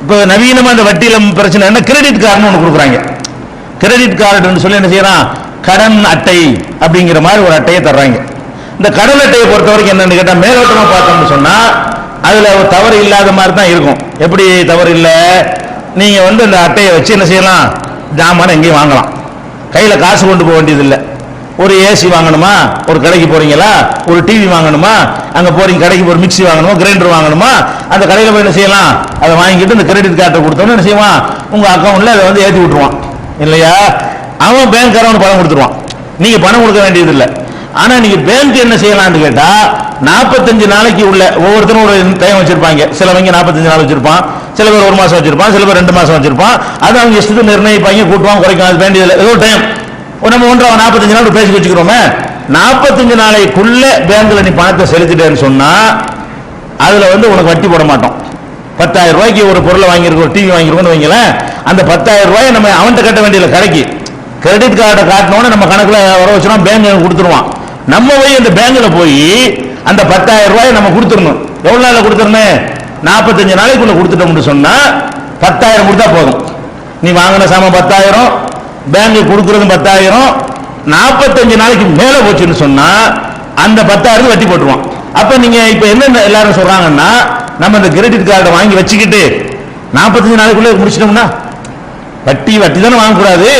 இப்போ நவீனமா அந்த வட்டியில பிரச்சனை என்ன, கிரெடிட் கார்டுன்னு ஒன்று கொடுக்குறாங்க. கிரெடிட் கார்டுன்னு சொல்லி என்ன செய்யறான், கடன் அட்டை அப்படிங்கிற மாதிரி ஒரு அட்டையை தர்றாங்க. இந்த கடன் அட்டையை பொறுத்த வரைக்கும் என்னன்னு கேட்டா, மேலோட்டமா பார்த்தோம்னு சொன்னா அதுல ஒரு தவறு இல்லாத மாதிரி தான் இருக்கும். எப்படி தவறு இல்லை, நீங்க வந்து அந்த அட்டையை வச்சு என்ன செய்யலாம், ஜாமான எங்கேயும் வாங்கலாம், கையில காசு கொண்டு போக வேண்டியது இல்லை. ஒரு ஏசி வாங்கணுமா, ஒரு கடைக்கு போறீங்களா, ஒரு டிவி வாங்கணுமா, அங்க போறீங்க கடைக்கு ஒரு மிக்சி வாங்கணுமா, கிரைண்டர் வாங்கணுமா, அந்த கடையில போய் என்ன செய்யலாம், அதை வாங்கிட்டு இந்த கிரெடிட் கார்டை கொடுத்தோன்னு என்ன செய்வான், உங்க அக்கௌண்ட்ல அதை வந்து ஏற்றி விட்டுருவான் இல்லையா. அவன் பேங்க்காரவனுக்கு பணம் கொடுத்துருவான், நீங்க பணம் கொடுக்க வேண்டியது இல்லை. ஆனா நீங்க பேங்க் என்ன செய்யலாம்னு கேட்டா, 45 நாளைக்கு உள்ள ஒவ்வொருத்தரும் ஒரு டைம் வச்சிருப்பாங்க. சிலவங்க 45 நாள் வச்சிருப்பான், சில பேர் 1 மாசம் வச்சிருப்பான், சில பேர் 2 மாசம் வச்சிருப்பான். அது அவங்க இஷ்டத்துக்கு நிர்ணயிப்பாங்க, கூட்டுவாங்க குறைக்கும், அது வேண்டியதில்லை. ஏதோ டைம் நம்ம 45 நாள் பேசி வச்சுக்கிறோமே, 45 நாளைக்குள்ள பேங்க்ல நீ பணத்தை செலுத்திட்டேன்னு சொன்னா அதுல வந்து உனக்கு வட்டி போட மாட்டோம். 10,000 ரூபாய்க்கு ஒரு பொருளை வாங்கியிருக்கோம், டிவி வாங்கியிருக்கோம்னு வைங்களேன், அந்த 10,000 ரூபாய் நம்ம அவன்கிட்ட கட்ட வேண்டியதில்லை, கடைக்கு கிரெடிட் கார்டை காட்டினோன்னு நம்ம கணக்குல வர வச்சுருவோம், பேங்க் கொடுத்துருவான். நம்ம போய் அந்த பேங்க்ல போய் அந்த 10,000 ரூபாய் நம்ம கொடுத்துடணும். எவ்வளவு நாள் கொடுத்துடணும், 45 நாளைக்குள்ள கொடுத்துட்டோம்னு சொன்னா 10,000 கொடுத்தா போதும். நீ வாங்கின சாமான் 10,000, பேங்க் கொடுக்கறது 10,000, 45 நாளைக்கு மேல போச்சுன்னு சொன்னா அந்த 10,000 வட்டி போட்டுருவான். அப்ப நீங்க இப்ப என்ன எல்லாரும் சொல்றாங்கன்னா, நம்ம இந்த கிரெடிட் கார்டை வாங்கி வச்சுக்கிட்டு 45 நாளைக்குள்ள முடிச்சிட்டோம்னா, வட்டி தானே வாங்கக்கூடாது,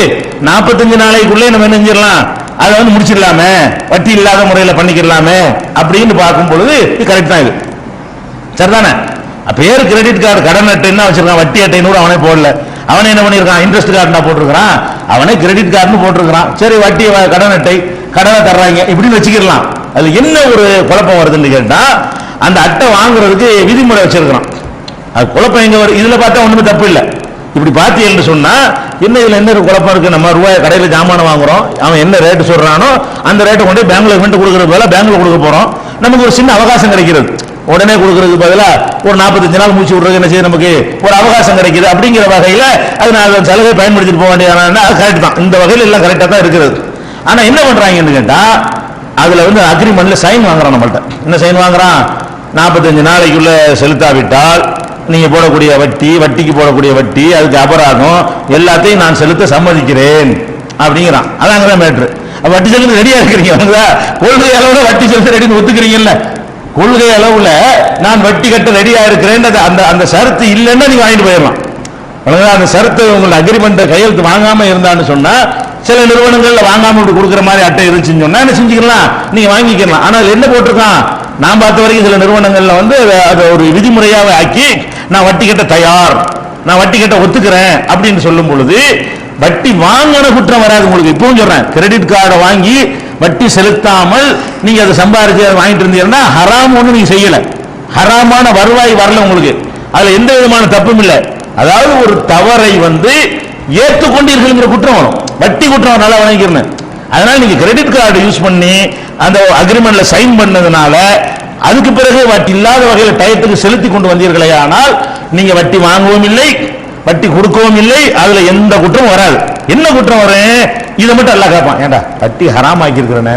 45 நாளைக்குள்ளே நம்ம என்ன செஞ்சிடலாம், அதை வந்து முடிச்சிடலாமே, வட்டி இல்லாத முறையில் பண்ணிக்கலாமே அப்படின்னு பார்க்கும் பொழுது இது கரெக்ட் தான். இது சரிதானே. பேரு கிரெடிட் கார்டு, கடன் அட்டை என்ன வச்சிருக்கான், வட்டி அட்டை 100 அவனே போடல, அவனே என்ன பண்ணிருக்கான், இன்ட்ரெஸ்ட் கார்டு போட்டிருக்கான், அவனே கிரெடிட் கார்டுன்னு போட்டிருக்கான். சரி, வட்டி கடன் அட்டை, கடனை தர்றாங்க இப்படின்னு வச்சுக்கலாம். அது என்ன ஒரு குழப்பம் வருதுன்னு கேட்டா, அந்த அட்டை வாங்குறதுக்கு விதிமுறை வச்சிருக்கான். அது குழப்பம் எங்க வருது, இதுல பார்த்தா ஒண்ணுமே தப்பு இல்லை. இப்படி பார்த்தீங்கன்னு சொன்னா என்ன, இதுல என்ன குழப்பம் இருக்கு, நம்ம ரூபாய் கடையில ஜாமான வாங்குறோம், அவன் என்ன ரேட்டு சொல்றானோ அந்த ரேட்டை கொண்டு பேங்க்ல கொடுக்கறது போல பேங்க்ல கொடுக்க போறோம். நமக்கு ஒரு சின்ன அவகாசம் கிடைக்கிறது, உடனே கொடுக்கறதுக்கு பதிலாக ஒரு 45 நாள் மூச்சு விடுறது என்ன செய்ய, நமக்கு ஒரு அவகாசம் கிடைக்குது. அப்படிங்கிற வகையில அது நான் சலுகை பயன்படுத்திட்டு போக வேண்டியது, அது கரெக்ட் தான். இந்த வகையில் எல்லாம் கரெக்டா தான் இருக்கிறது. ஆனா என்ன பண்றாங்கன்னு கேட்டா, அதுல வந்து அக்ரிமெண்ட்ல சைன் வாங்குறான். நம்மள்ட்ட என்ன சைன் வாங்குறான், 45 நாளைக்குள்ள செலுத்தாவிட்டால் நீங்க போடக்கூடிய வட்டிக்கு போடக்கூடிய வட்டி, அதுக்கு அபராதம் எல்லாத்தையும் நான் செலுத்த சம்மதிக்கிறேன் அப்படிங்கிறான். அதாங்கதான் மேட்ரு. வட்டி செலுத்த ரெடியா இருக்கிறீங்க, கொள்கை அளவுல வட்டி செலுத்த ரெடின்னு ஒத்துக்கிறீங்கல்ல, கொள்கை அளவுல நான் வட்டி கட்ட ரெடியா இருக்கிறேன், அந்த ஷரத்து இல்லைன்னா நீங்க வாங்கிட்டு போயிடலாம். அந்த ஷரத்து உங்களை அக்ரிமெண்ட் கையெழுத்து வாங்காம இருந்தான்னு சொன்னா, சில நிறுவனங்கள்ல வாங்காம கொடுக்குற மாதிரி அட்டை இருந்துச்சுன்னு சொன்னா என்ன செஞ்சுக்கலாம், நீங்க வாங்கிக்கலாம். ஆனால் என்ன போட்டிருக்கான், நான் பார்த்த வரைக்கும் சில நிறுவனங்கள்ல வந்து அதை ஒரு விதிமுறையாக ஆக்கி, நான் வட்டி கட்ட தயார், நான் வட்டி கட்ட ஒத்துக்கிறேன் அப்படின்னு சொல்லும் பொழுது வட்டி வாங்கின குற்றம் வராது உங்களுக்கு. இப்பவும் சொல்றேன், கிரெடிட் கார்டை வாங்கி வட்டி செலுத்தாமல் நீங்க அதை சம்பாதிச்சு வாங்கிட்டு இருந்தீங்கன்னா ஹராம் ஒண்ணு நீங்க செய்யல, ஹராமான வருவாய் வரல உங்களுக்கு, அதுல எந்த விதமான தப்பும் இல்லை. அதாவது ஒரு தவறை வந்து ஏற்றுக்கொண்டீர்கள் குற்றம் வரும், வட்டி குற்றம் நல்லா வாங்கிக்கிறேன். அதனால நீங்க கிரெடிட் கார்டு யூஸ் பண்ணி அந்த அக்ரிமெண்ட்ல சைன் பண்ணதுனால அதுக்கு பிறகு வட்டி இல்லாத வகையில் டயத்துக்கு செலுத்தி கொண்டு வந்தீர்களே, ஆனால் நீங்க வட்டி வாங்கவும் இல்லை, வட்டி கொடுக்கவும் இல்லை, அதுல எந்த குற்றமும் வராது. என்ன குற்றம் வரும், இதை மட்டும் எல்லாம் கேட்பான், ஏண்டா வட்டி ஹராம் ஆக்கி இருக்கிறேன்னு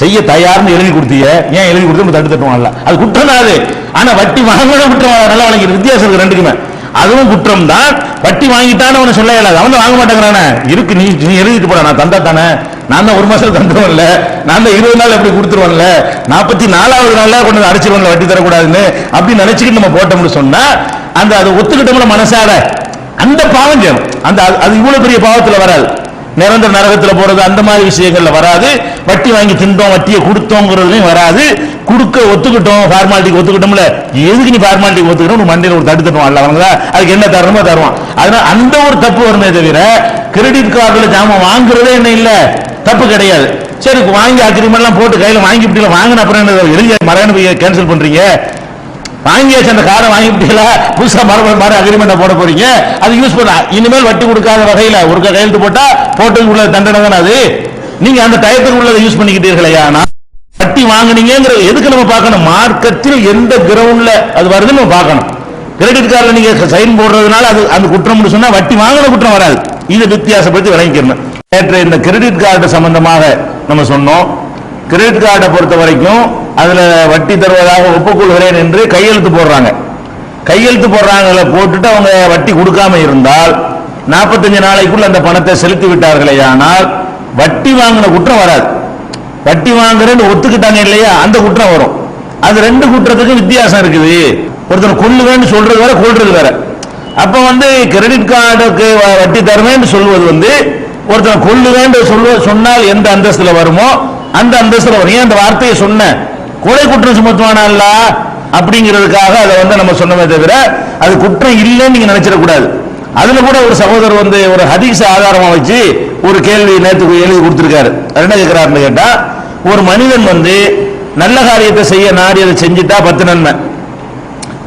செய்ய தயார்னு எழுதி கொடுத்தீங்க, ஏன் எழுதி கொடுத்து தடுத்து தட்டுவான்ல, அது குற்றம் தான் அது. ஆனா வட்டி வாங்கின குற்றம் நல்லா வழங்கிருக்கு, வித்தியாசம் இருக்கு ரெண்டுக்குமே. அதுவும் குற்றம் தான், வட்டி வாங்கிட்டான்னு அவனை சொல்ல இயலாது, அவன் வாங்க மாட்டேங்கிறானே, இருக்கு நீ எழுதிட்டு போட, நான் தந்தா தானே, நான் தான் 1 மாசம் தந்துருவன்ல, நான் தான் 20 நாள் எப்படி கொடுத்துருவன்ல, 44வது நாள்ல கொண்டு அடிச்சிருவன்ல வட்டி தரக்கூடாதுன்னு அப்படி நினைச்சுக்கிட்டு நம்ம போட்டோம்னு சொன்னா அந்த அதை ஒத்துக்கிட்டோம்ல மனசால, அந்த பாவம் செய்யணும். அந்த அது இவ்வளவு பெரிய பாவத்துல வராது, நிரந்தர நரகத்துல போறது அந்த மாதிரி விஷயங்கள்ல வராது. வட்டி வாங்கி தின்றோம், வட்டியை கொடுத்தோங்கிறதுலையும் வராது. கொடுக்க ஒத்துக்கிட்டோம், ஃபார்மாலிட்டிக்கு ஒத்துக்கிட்டோம்ல, எதுக்கு நீ ஃபார்மாலிட்டிக்கு ஒத்துக்கிட்டோம், மண்டையில் ஒரு தடுத்துட்டோம் அல்ல, அவங்க அதுக்கு என்ன தரணுமோ தருவான். அதனால அந்த ஒரு தப்பு வருமே தவிர கிரெடிட் கார்டுல ஜாமான் வாங்குறதே என்ன இல்ல தப்பு கிடையாது. சரி, வாங்கி அக்ரிமெண்ட்லாம் போட்டு கையில வாங்கிவிட்டீங்க, வாங்கின அப்புறம் என்ன எழுதி மரண கேன்சல் பண்றீங்க, வாங்கியாச்சு அந்த காரை வாங்கிவிட்டீங்களா, புதுசா மறு அக்ரிமெண்ட் போட போறீங்க, அது யூஸ் பண்ண இனிமேல் வட்டி கொடுக்காத வகையில ஒரு கையெழுத்து போட்டா போட்டு உள்ள தண்டனை தானே அது. நீங்க அந்த டயத்துக்கு உள்ளதை யூஸ் பண்ணிக்கிட்டீர்களே, ஆனால் வட்டி வாங்கினீங்கிற எதுக்கு நம்ம பார்க்கணும், மார்க்கத்தில் எந்த கிரவுண்ட்ல அது வருதுன்னு நம்ம பார்க்கணும். கிரெடிட் கார்டுல நீங்க சைன் போடுறதுனால அது அந்த குற்றம் சொன்னா வட்டி வாங்கின குற்றம் வராது. இது வித்தியாசப்படுத்தி விளங்கிக்கணும். நேற்று இந்த கிரெடிட் கார்டு சம்பந்தமாக நம்ம சொன்னோம். கிரெடிட் கார்டை பொறுத்த வரைக்கும் அதுல வட்டி தருவதாக ஒப்புக்கொள்கிறேன் என்று கையெழுத்து போடுறாங்க. கையெழுத்து போடுறாங்கள போட்டுட்டு அவங்க வட்டி கொடுக்காம இருந்தால் 45 நாளைக்குள்ள அந்த பணத்தை செலுத்தி விட்டார்களே ஆனால் வட்டி வாங்கின குற்றம் வராது. வட்டி வாங்குறேன்னு ஒத்துக்கிட்டாங்க இல்லையா, அந்த குற்றம் வரும். அது ரெண்டு குற்றத்துக்கு வித்தியாசம் இருக்குது. ஒருத்தர் கொள்ளுவேன்னு சொல்றது வேற, கொள்றது வேற. அப்ப கிரெடிட் கார்டுக்கு வட்டி தருவேன்னு சொல்வது ஒருத்தர் கொள்ளுவேன்னு சொன்னால் எந்த அந்தஸ்துல வருமோ அந்த அந்தஸ்துல வரும். ஏன் அந்த வார்த்தையை சொன்ன கொலை குற்றம் சுமத்துவானா அப்படிங்கிறதுக்காக அதை நம்ம சொன்னமே தவிர அது குற்றம் இல்லைன்னு நீங்க நினைச்சிடக்கூடாது. அதுல கூட ஒரு சகோதரர் ஒரு ஹதீஸ் ஆதாரமா வச்சு ஒரு கேள்வி நேற்று எழுதி கொடுத்திருக்காரு. என்ன கேட்கிறாருன்னு கேட்டா, ஒரு மனிதன் நல்ல காரியத்தை செய்ய நாடி அதை செஞ்சுட்டா 10 நன்மை,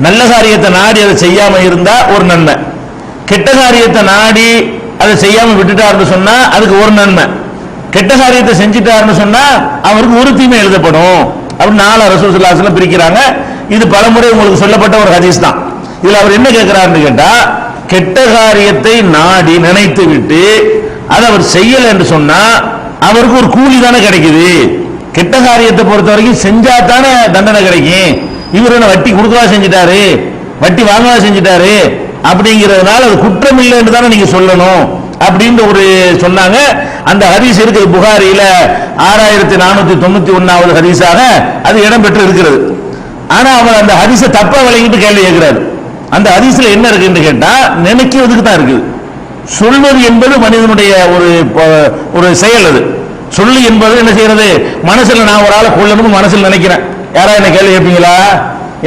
நல்ல காரியத்தை நாடி அதை செய்யாம இருந்தா ஒரு நன்மை, கெட்ட காரியத்தை நாடி அதை செய்யாம விட்டுட்டாருன்னு சொன்னா அதுக்கு ஒரு நன்மை, கெட்ட காரியத்தை செஞ்சுட்டாருன்னு சொன்னா அவருக்கு ஒரு தீமை எழுதப்படும் அப்படின்னு 4 ரசூல் ஸல்லல்லாஹு அலைஹி வஸல்லம் பிரிக்கிறாங்க. இது பலமுறை உங்களுக்கு சொல்லப்பட்ட ஒரு ஹதீஸ் தான். இதுல அவர் என்ன கேட்கிறாருன்னு கேட்டா, கெட்ட காரியத்தை நாடி நினைத்து விட்டு அதை அவர் செய்யல என்று சொன்னா அவருக்கு ஒரு கூலி தானே கிடைக்குது. கெட்ட காரியத்தை பொறுத்த வரைக்கும் செஞ்சா தானே தண்டனை கிடைக்கும். இவர் என்ன வட்டி கொடுக்கவா செஞ்சிட்டாரு, வட்டி வாங்கவா செஞ்சிட்டாரு அப்படிங்கிறதுனால அது குற்றம் இல்லை என்று தானே நீங்க சொல்லணும் அப்படின்னு ஒரு சொன்னாங்க. அந்த ஹதீஸ் இருக்குது புகாரியில 6491வது ஹதீஸாக அது இடம்பெற்று இருக்கிறது. ஆனா அவர் அந்த ஹதீஸை தப்பா விளங்கிட்டு கேள்வி கேட்கிறாரு. அந்த ஹதீஸ்ல என்ன இருக்குன்னு கேட்டா, நினைக்கிறதுக்கு தான் இருக்குது. சொல்வது என்பது மனிதனுடைய ஒரு செயல். அது சொல்லு என்பது என்ன செய்யறது, மனசுல நான் ஒரு ஆளை கொள்ளணும்னு மனசுல நினைக்கிறேன். யாரா என்ன கேள்வி கேட்பீங்களா?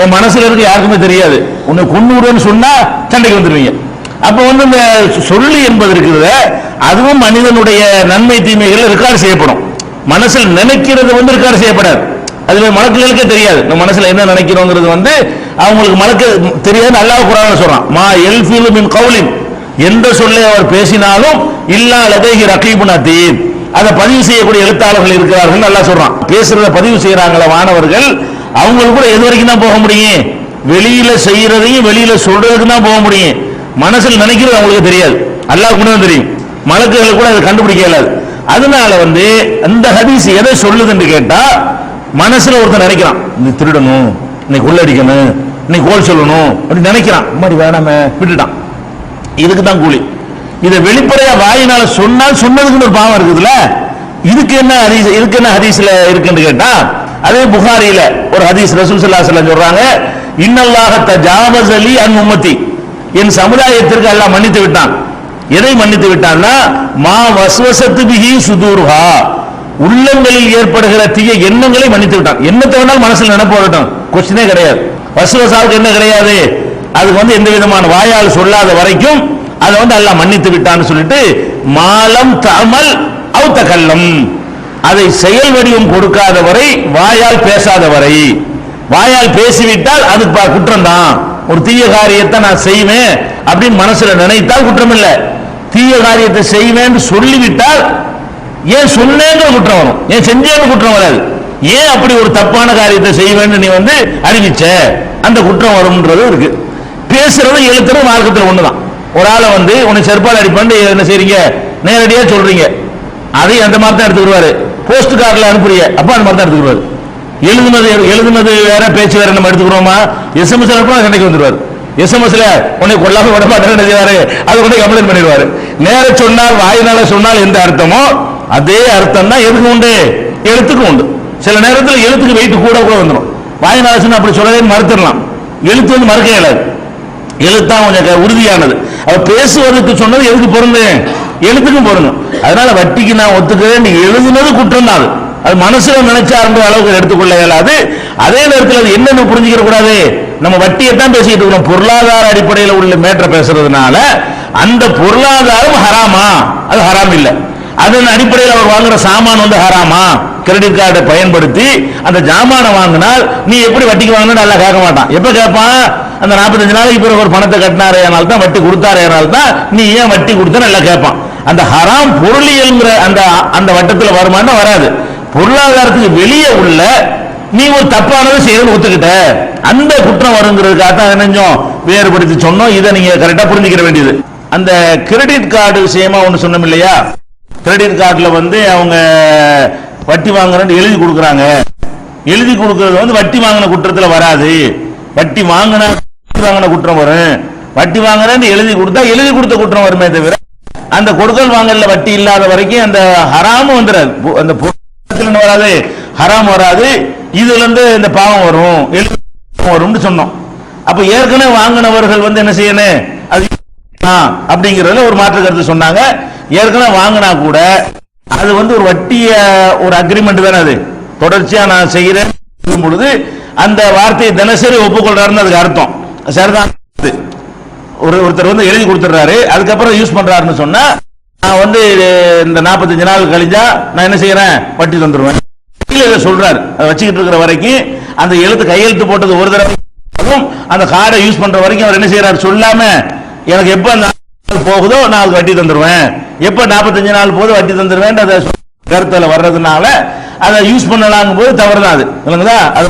என் மனசுல இருக்கு யாருக்குமே தெரியாது. உன்னை கொன்னுடுன்னு சொன்னா சண்டைக்கு வந்துருவீங்க. அப்ப இந்த சொல்லு என்பது இருக்குது, அதுவும் மனிதனுடைய நன்மை தீமைகள் ரெக்கார்டு செய்யப்படும். மனசில் நினைக்கிறது ரெக்கார்டு செய்யப்படாது. அதுவே மலக்குகளுக்கே தெரியாது நம்ம மனசுல என்ன நினைக்கிறோங்கிறது அவங்களுக்கு மலக்கு தெரியாது. அல்லாஹ் குர்ஆன்ல சொல்றான், மா யல்ஃபிலு மின் கௌலின், எந்த சொல்லை அவர் பேசினாலும் இல்லா லதைஹி ரகீபுன் அதீத், அதை பதிவு செய்யக்கூடிய எழுத்தாளர்கள் இருக்கிறார்கள் அல்லாஹ் சொல்றான். பேசுறத பதிவு செய்யறாங்களா மாணவர்கள், அவங்களுக்கு கூட எது வரைக்கும் தான் போக முடியும், வெளியில செய்யறதையும் வெளியில சொல்றதுக்கு தான் போக முடியும். மனசில் நினைக்கிறது அவங்களுக்கு தெரியாது, அல்லாஹ்வுக்கு மட்டும் தெரியும். மலக்குகள் கூட அதை கண்டுபிடிக்க இயலாது. அதனால அந்த ஹதீஸ் எதை சொல்லுதுன்னு கேட்டா, மனசுல ஒருத்தன் நினைக்கிறான், நீ திருடணும், இன்னைக்கு கொள்ளடிக்கணும், இன்னைக்கு கோல் சொல்லணும் அப்படின்னு நினைக்கிறான். மாதிரி வேணாம விட்டுட்டான், இதுக்கு தான் கூலி. இதை வெளிப்படையா வாயினால சொன்னால் சொன்னதுக்கு ஒரு பாவம் இருக்குதுல்ல, இதுக்கு என்ன ஹதீஸ், இதுக்கு என்ன ஹதீஸ்ல இருக்குன்னு கேட்டா, அதே புகாரியில ஒரு ஹதீஸ் ரசூல் ஸல்லல்லாஹு அலைஹி வஸல்லம் சொல்றாங்க, இன்னல்லாஹ தஜாவஸ லி அன் உம்மத்தி, என் சமுதாயத்திற்கு அல்லாஹ் மன்னித்து விட்டான். எதை மன்னித்து விட்டான்னா, மா வஸ்வஸத்து பிஹி சுதூருஹா, உள்ளங்களில் ஏற்படுகிற தீய எண்ணங்களை மன்னித்து விட்டான். என்னத்தை வேணாலும் மனசுல நினைப்பு வரட்டும், கொஸ்டினே கிடையாது. வஸ்வஸாவுக்கு என்ன கிடையாது, அதுக்கு எந்த விதமான வாயால் சொல்லாத வரைக்கும் அதை அல்லாஹ் மன்னித்து விட்டான்னு சொல்லிட்டு, மாலம் தமல் அவ் தகல்லம், அதை செயல் வடிவம் கொடுக்காத வரை, வாயால் பேசாத வரை, வாயால் பேசிவிட்டால் அது குற்றம் தான். ஒரு தீய காரியத்தை நான் செய்வேன் அப்படின்னு மனசுல நினைத்தால் குற்றம் இல்லை. தீய காரியத்தை செய்வேன் சொல்லிவிட்டால், ஏன் சொன்னேங்கிற குற்றம் வரும், ஏன் செஞ்சேன்னு குற்றம் வராது. ஏன் அப்படி ஒரு தப்பான காரியத்தை செய்வேன்னு நீ அறிவிச்ச, அந்த குற்றம் வரும்ன்றது இருக்கு. பேசுறதும் எழுத்துறதும் மார்க்கத்தில் ஒண்ணுதான். ஒரு ஆளை உன்னை செருப்பால் அடிப்பான்னு என்ன செய்றீங்க, நேரடியா சொல்றீங்க, அதை அந்த மாதிரி தான் எடுத்துக்கிடுவாரு. போஸ்ட் கார்டில் அனுப்புறீங்க, அப்ப அந்த மாதிரி தான் எடுத்துக்கிடுவாரு. எழுதுனது வேற, பேச்சு வேற. நம்ம எடுத்துக்கிறோமா? எஸ்எம்எஸ் அனுப்புனா சண்டைக்கு வந்துருவாரு. எஸ்எம்எஸ்ல உன்னை கொல்லாம விட மாட்டேன்னு செய்வாரு, அது கொண்டு கம்ப்ளைண்ட் பண்ணிடுவாரு. நேர சொன்னால், வாயினால சொன்னால் எந்த அர்த்தமோ அதே அர்த்தம் தான் எதுக்கு உண்டு, எழுத்துக்கு உண்டு. சில நேரத்தில் எழுத்துக்கு வெயிட் கூட கூட வந்துடும். வாயினால சொன்னா அப்படி சொல்லவே மறுத்துடலாம், எழுத்து மறுக்க இயலாது. எழுத்தான் கொஞ்சம் உறுதியானது. அவ பேசுவதற்கு சொன்னது எதுக்கு பொருந்து, எழுத்துக்கும் பொருந்தும். அதனால வட்டிக்கு நான் ஒத்துக்கிறேன், நீ எழுதுனது குற்றம் தான். அது மனசுல நினைச்சாருன்ற அளவுக்கு எடுத்துக்கொள்ள இயலாது. அதே நேரத்தில் அது என்னன்னு புரிஞ்சுக்கிற கூடாது, நம்ம வட்டியை தான் பேசிட்டு இருக்கிறோம். பொருளாதார அடிப்படையில் உள்ள மேற்ற பேசுறதுனால அந்த பொருளாதாரம் ஹராமா, அது ஹராம் இல்லை. அதன் அடிப்படையில் அவர் வாங்குற சாமான் ஹராமா, கிரெடிட் கார்டை பயன்படுத்தி அந்த ஜாமான வாங்கினால் நீ எப்படி வட்டிக்கு வாங்கினா நல்லா கேட்க மாட்டான். எப்ப கேட்பான், அந்த 45 நாளைக்கு பிறகு ஒரு பணத்தை கட்டினாரே தான், வட்டி கொடுத்தாரே தான், நீ ஏன் வட்டி கொடுத்த நல்லா கேட்பான். அந்த ஹராம் பொருளியல்ங்கிற அந்த வட்டத்தில் வருமானம் வராது. பொருளாதாரத்துக்கு வெளியே உள்ள நீ ஒரு தப்பானதை செய்யறது ஒத்துக்கிட்ட, அந்த குற்றம் வருங்கிறதுக்காக தான் நினைஞ்சோம் வேறுபடுத்தி சொன்னோம். இதை நீங்க கரெக்டா புரிஞ்சுக்கிற வேண்டியது. அந்த கிரெடிட் கார்டு விஷயமா ஒண்ணு சொன்னோம் இல்லையா, கிரெடிட் கார்டுல அவங்க வட்டி வாங்குறேன்னு எழுதி கொடுக்குறாங்க. எழுதி கொடுக்கறது வட்டி வாங்கின குற்றத்துல வராது. வட்டி வாங்கின வாங்கின குற்றம் வரும். வட்டி வாங்குறேன்னு எழுதி கொடுத்தா எழுதி கொடுத்த குற்றம் வருமே தவிர அந்த கொடுக்கல் வாங்கல வட்டி இல்லாத வரைக்கும் அந்த ஹராமும் வந்துடாது. அந்த பொருள் வராது, ஹராம் வராது. இதுல இருந்து இந்த பாவம் வரும், வரும்னு சொன்னோம். அப்ப ஏற்கனவே வாங்கினவர்கள் என்ன செய்யணும், அது அப்படிங்கறதுல ஒரு மாற்று கருத்து சொன்னாங்க. ஏற்கனவே வாங்கினா கூட அது ஒரு வட்டிய ஒரு அக்ரிமெண்ட் தானே, அது தொடர்ச்சியா நான் செய்யறேன் பொழுது அந்த வார்த்தையை தினசரி ஒப்புக்கொள்றாருன்னு அதுக்கு அர்த்தம். சரிதான். ஒருத்தர் எழுதி கொடுத்துறாரு, அதுக்கப்புறம் யூஸ் பண்றாருன்னு சொன்னா நான் இந்த 45 நாள் கழிஞ்சா நான் என்ன செய்யறேன், வட்டி தந்துருவேன் சொல்றாரு. அதை வச்சுக்கிட்டு இருக்கிற வரைக்கும் அந்த எழுத்து கையெழுத்து போட்டது ஒரு தடவை, அந்த கார்டை யூஸ் பண்ற வரைக்கும் அவர் என்ன செய்யறாரு, சொல்லாம எனக்கு எப்ப போகுதோ நான் அதுக்கு வட்டி தந்துருவேன், எப்ப 45 நாள் போது வட்டி தந்துருவேன் கருத்துல வர்றதுனால அதை யூஸ் பண்ணலாங்கும் போது தவறுதான் அது. இல்லைங்களா? அது